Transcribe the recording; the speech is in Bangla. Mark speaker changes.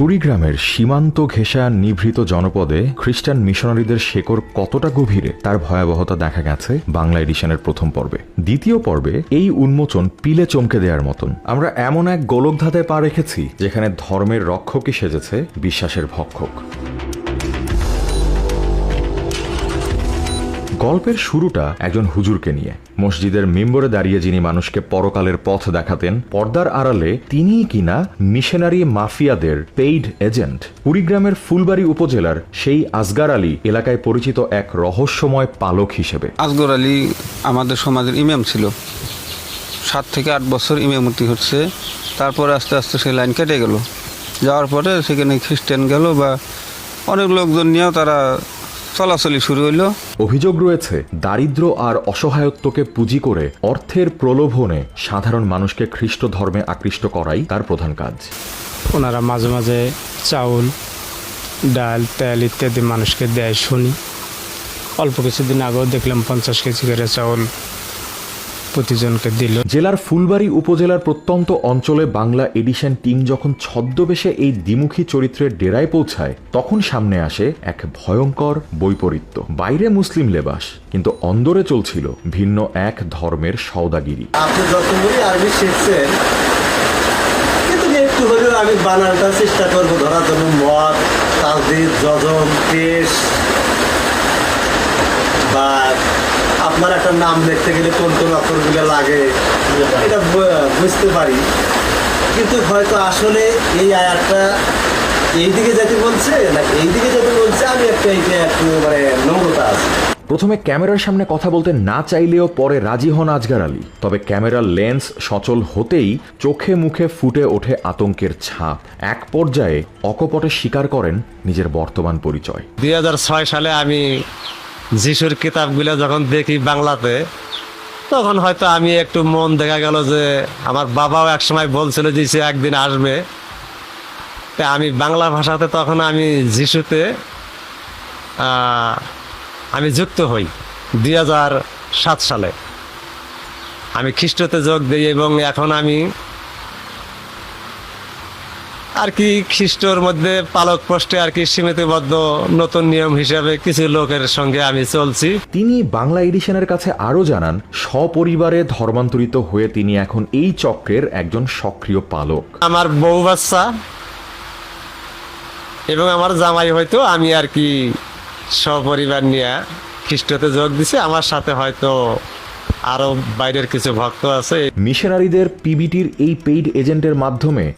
Speaker 1: কুড়িগ্রামের সীমান্ত ঘেঁষা নিভৃত জনপদে খ্রিস্টান মিশনারিদের শেকড় কতটা গভীরে তার ভয়াবহতা দেখা গেছে বাংলা এডিশনের প্রথম পর্বে। দ্বিতীয় পর্বে এই উন্মোচন পিলে চমকে দেওয়ার মতন। আমরা এমন এক গোলকধাঁধায় পা রেখেছি যেখানে ধর্মের রক্ষকই সেজেছে বিশ্বাসের ভক্ষক। গল্পের শুরুটা একজন হুজুরকে নিয়ে। মসজিদের মেম্বরে দাঁড়িয়ে যিনি মানুষকে পরকালের পথ দেখাতেন, পর্দার আড়ালে তিনিই কিনা মিশনারি মাফিয়াদের পেইড এজেন্ট। কুড়িগ্রামের ফুলবাড়ী উপজেলার সেই আসগার আলী এলাকায় পরিচিত এক রহস্যময় পালক হিসেবে।
Speaker 2: আসগর আলী আমাদের সমাজের ইমাম ছিল, 7 থেকে 8 বছর ইমামতি হচ্ছে। তারপরে আস্তে আস্তে সেই লাইন কেটে গেল। যাওয়ার পরে সেখানে খ্রিস্টান গেল বা অনেক লোকজন নিয়েও তারা চলাচলি শুরু হইল।
Speaker 1: অভিযোগ রয়েছে দারিদ্র আর অসহায়ত্বকে পুঁজি করে অর্থের প্রলোভনে সাধারণ মানুষকে খ্রিস্ট ধর্মে আকৃষ্ট করাই তার প্রধান কাজ।
Speaker 3: ওনারা মাঝে মাঝে চাউল, ডাল, তেল ইত্যাদি মানুষকে দেয় শুনি। অল্প কিছুদিন আগেও দেখলাম 50 কেজি করে চাউল প্রতিজনকে দিল।
Speaker 1: জেলার ফুলবাড়ী উপজেলার প্রত্যন্ত অঞ্চলে বাংলা এডিশন টিম যখন ছদ্মবেশে এই দ্বিমুখী চরিত্রের ডেরায় পৌঁছায়, তখন সামনে আসে এক ভয়ঙ্কর বৈপরীত্য। বাইরে মুসলিম লেবাস, কিন্তু অন্দরে চলছিল ভিন্ন এক ধর্মের সওদাগিরি।
Speaker 4: আপনি যতগুলি আরবি শিখছেন, কিন্তু একটু হলেও আমি বানানটা চেষ্টা করবো ধরার জন্য। মদ, তাজদিদ, যজম, পেশ বা আপনার একটা নাম লিখতে গেলে কোন কোন অক্ষরগুলো লাগে এটা বুঝতে পারি। কিন্তু হয়তো আসলে এই আয়াতটা এইদিকে যেতে বলছে না এইদিকে যেতে বলছে, আমি একটু মানে নম্রতা আছে।
Speaker 1: প্রথমে ক্যামেরার সামনে কথা বলতে না চাইলেও পরে রাজি হন আসগার আলী। তবে ক্যামেরার লেন্স সচল হতেই চোখে মুখে ফুটে ওঠে আতঙ্কের ছাপ। এক পর্যায়ে অকপটে স্বীকার করেন নিজের বর্তমান পরিচয়।
Speaker 5: 2006 সালে আমি যিশুর কিতাবগুলো যখন দেখি বাংলাতে, তখন হয়তো আমি একটু মন দেখা গেল যে আমার বাবাও একসময় বলছিল যে সে একদিন আসবে। আমি বাংলা ভাষাতে তখন আমি যিশুতে আমি যুক্ত হই 2007 সালে। আমি খ্রিস্টতে যোগ দিই এবং এখন আমি আর কি খ্রিস্টর মধ্যে পালক পোস্টে আর কি সীমিতবদ্ধ নতুন নিয়ম হিসাবে কিছু লোকের সঙ্গে আমি চলছি।
Speaker 1: তিনি বাংলা এডিশনের কাছে আরো জানান, সপরিবারে ধর্মান্তরিত হয়ে তিনি এখন এই চক্রের একজন সক্রিয় পালক।
Speaker 5: আমার বউ বাচ্চা এবং আমার জামাই হয়তো আমি আর কি সপরিবার নিয়ে খ্রিস্টতে যোগ দিছি। আমার সাথে হয়তো আরো বাইরের কিছু ভক্ত আছে।
Speaker 1: মিশনারিদের পিবিটির এই পেইড এজেন্টের মাধ্যমে